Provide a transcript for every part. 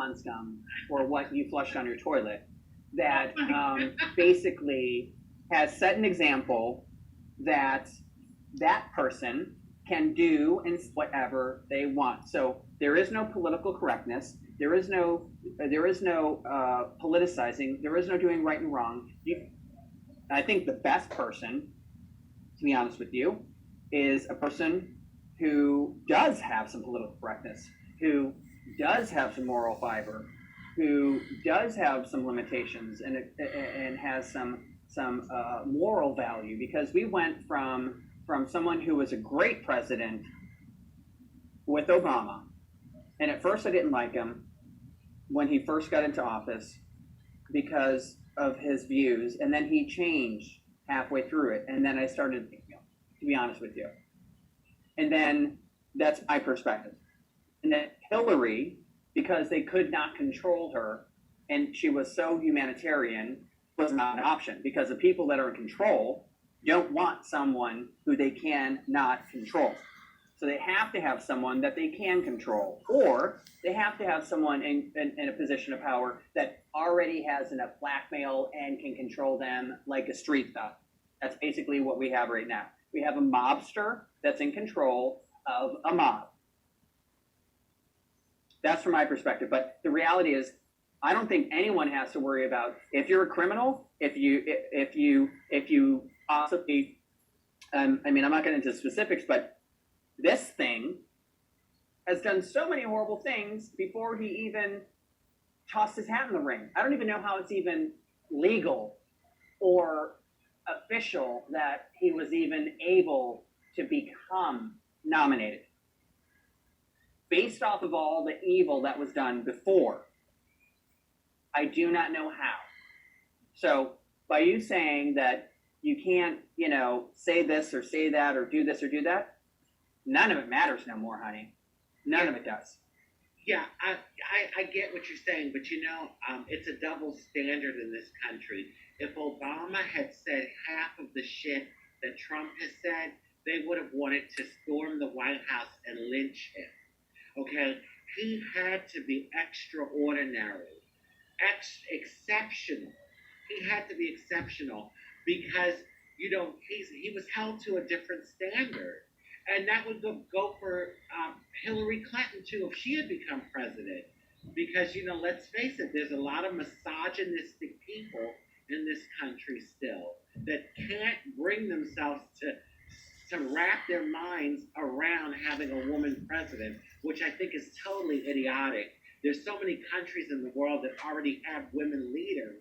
lawn scum or what you flushed on your toilet that basically has set an example that that person can do and whatever they want. So there is no political correctness. There is no politicizing. There is no doing right and wrong. I think the best person, to be honest with you, is a person who does have some political correctness, who does have some moral fiber, who does have some limitations and has some moral value, because we went from someone who was a great president with Obama, and at first I didn't like him when he first got into office because of his views, and then he changed halfway through it, and then I started, to be honest with you. And then that's my perspective. And then Hillary, because they could not control her, and she was so humanitarian, was not an option, because the people that are in control don't want someone who they cannot control. So they have to have someone that they can control, or they have to have someone in a position of power that already has enough blackmail and can control them like a street thug. That's basically what we have right now. We have a mobster that's in control of a mob. That's from my perspective. But the reality is, I don't think anyone has to worry about if you're a criminal, if you possibly, I mean, I'm not getting into specifics, but this thing has done so many horrible things before he even tossed his hat in the ring. I don't even know how it's even legal or official that he was even able to become nominated. Based off of all the evil that was done before, I do not know how. So by you saying that you can't, say this or say that or do this or do that, none of it matters no more, honey. None of it does. Yeah, I get what you're saying, but it's a double standard in this country. If Obama had said half of the shit that Trump has said, they would have wanted to storm the White House and lynch him. Okay? He had to be extraordinary, exceptional. He had to be exceptional because, he was held to a different standard. And that would go for Hillary Clinton, too, if she had become president. Because, let's face it, there's a lot of misogynistic people in this country still that can't bring themselves to wrap their minds around having a woman president, which I think is totally idiotic. There's so many countries in the world that already have women leaders.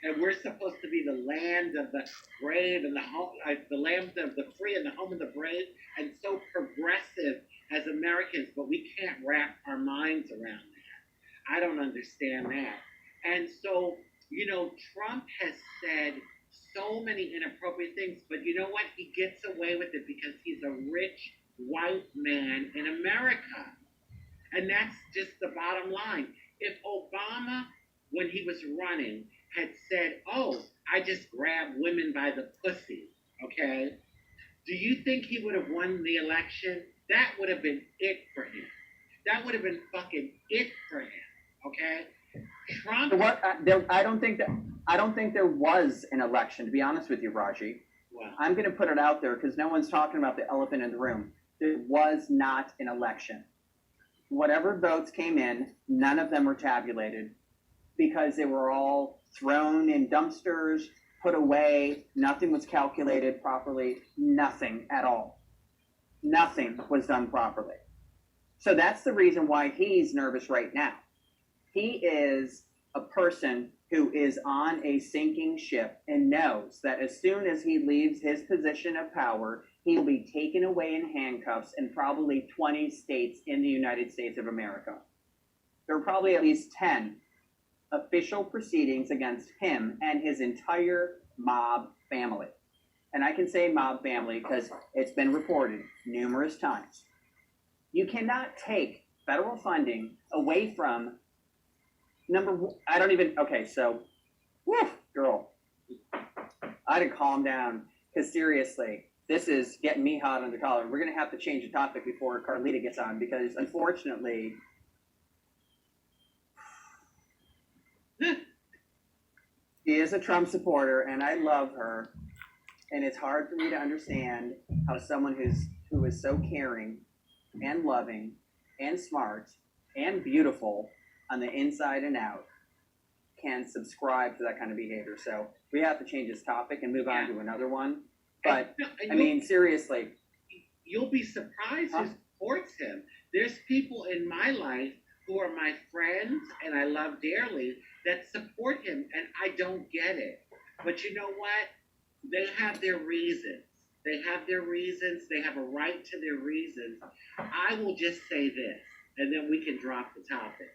And we're supposed to be the land of the brave and the home, the land of the free and the home of the brave, and so progressive as Americans, but we can't wrap our minds around that. I don't understand that. And so, Trump has said so many inappropriate things, but you know what? He gets away with it because he's a rich white man in America. And that's just the bottom line. If Obama, when he was running, had said, I just grabbed women by the pussy, okay? Do you think he would have won the election? That would have been it for him. That would have been fucking it for him, okay? Trump. I don't think there was an election, to be honest with you, Rajee. Wow. I'm going to put it out there because no one's talking about the elephant in the room. There was not an election. Whatever votes came in, none of them were tabulated because they were all thrown in dumpsters, put away. Nothing was calculated properly. Nothing at all. Nothing was done properly. So that's the reason why he's nervous right now. He is a person who is on a sinking ship and knows that as soon as he leaves his position of power, he will be taken away in handcuffs in probably 20 states in the United States of America. There are probably at least 10 official proceedings against him and his entire mob family. And I can say mob family because it's been reported numerous times. You cannot take federal funding away from girl, I had to calm down because seriously, this is getting me hot under the collar. We're going to have to change the topic before Carlita gets on because unfortunately, is a Trump supporter, and I love her. And it's hard for me to understand how someone who is so caring and loving and smart and beautiful on the inside and out can subscribe to that kind of behavior. So we have to change this topic and move on to another one. But I mean, seriously, you'll be surprised who supports him. There's people in my life who are my friends and I love dearly that support him, and I don't get it. But you know what? They have their reasons. They have their reasons. They have a right to their reasons. I will just say this, and then we can drop the topic.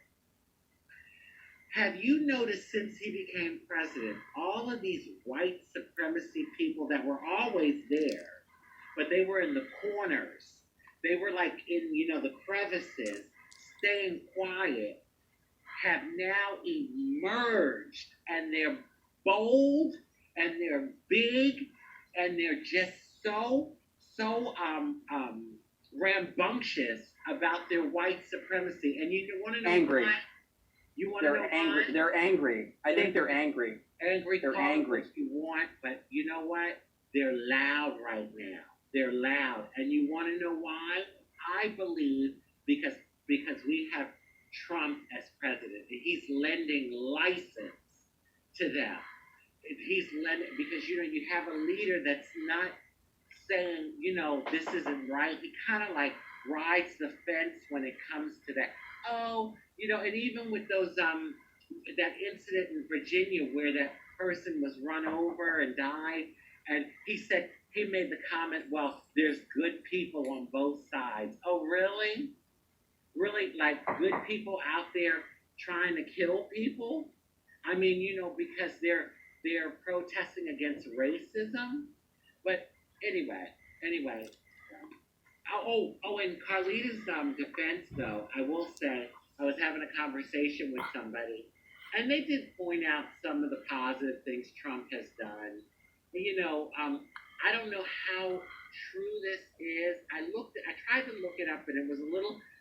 Have you noticed since he became president, all of these white supremacy people that were always there, but they were in the corners. They were like in, the crevices, staying quiet, have now emerged, and they're bold, and they're big, and they're just so rambunctious about their white supremacy. And you want to know angry. why? You want to know angry. why? They're angry. I think they're angry. Angry. They're angry. What you want, but you know what? They're loud right now. They're loud, and you want to know why? I believe because we have Trump as president, and he's lending license to them. He's lending because you have a leader that's not saying this isn't right. He kind of like rides the fence when it comes to that. And even with those that incident in Virginia where that person was run over and died, and he made the comment, well, there's good people on both sides. Oh, really? Really, like good people out there trying to kill people? I mean, because they're protesting against racism. But anyway. In Carlita's defense, though, I will say I was having a conversation with somebody, and they did point out some of the positive things Trump has done. I don't know how true this is. I tried to look it up, and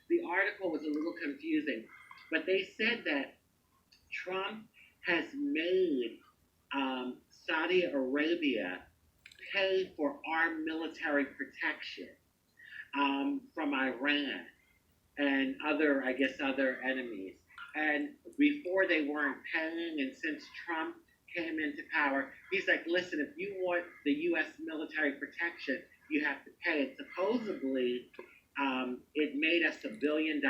the article was a little confusing. But they said that Trump has made Saudi Arabia pay for our military protection from Iran and other enemies. And before they weren't paying, and since Trump came into power, he's like, listen, if you want the U.S. military protection, you have to pay it. Supposedly, it made us $1 billion,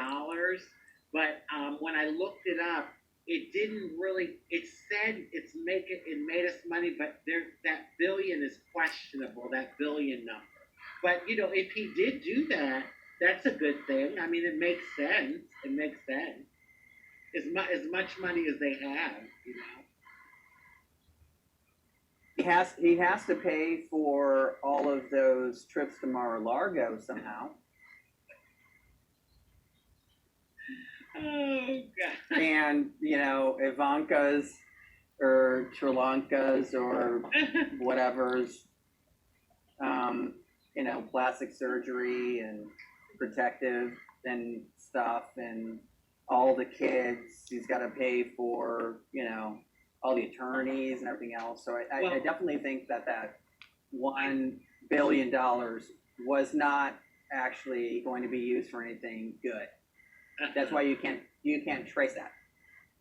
but when I looked it up, it didn't really. It said it made us money, but that billion is questionable. That billion number. But if he did do that, that's a good thing. I mean, it makes sense. It makes sense. As much money as they have, He has to pay for all of those trips to Mar-a-Lago somehow. Oh God. And Ivanka's or Sri Lanka's or whatever's plastic surgery and protective and stuff, and all the kids he's got to pay for, all the attorneys and everything else. So I definitely think that $1 billion was not actually going to be used for anything good. That's why you can't trace that.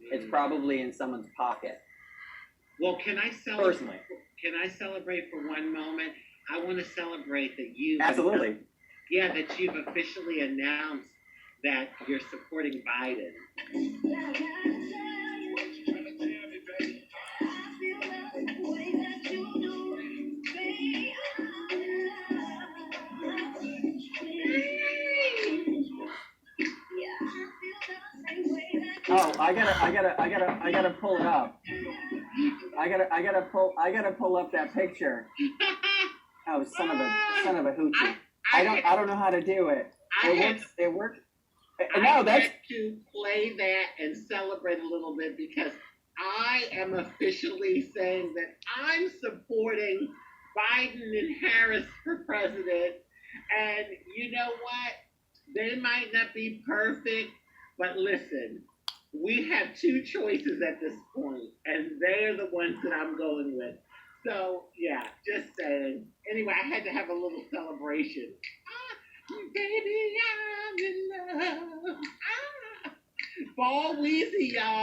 It's probably in someone's pocket. Well, can I celebrate for one moment? I want to celebrate that you absolutely. That you've officially announced that you're supporting Biden. Oh, I gotta pull it up. I gotta pull up that picture. Oh, son of a hoochie. I don't know how to do it. It works. No, that's to play that and celebrate a little bit because I am officially saying that I'm supporting Biden and Harris for president. And you know what? They might not be perfect, but listen, we have two choices at this point, and they're the ones that I'm going with. So yeah, just saying. Anyway, I had to have a little celebration. Baby, I'm in love. Ball Weezy, y'all.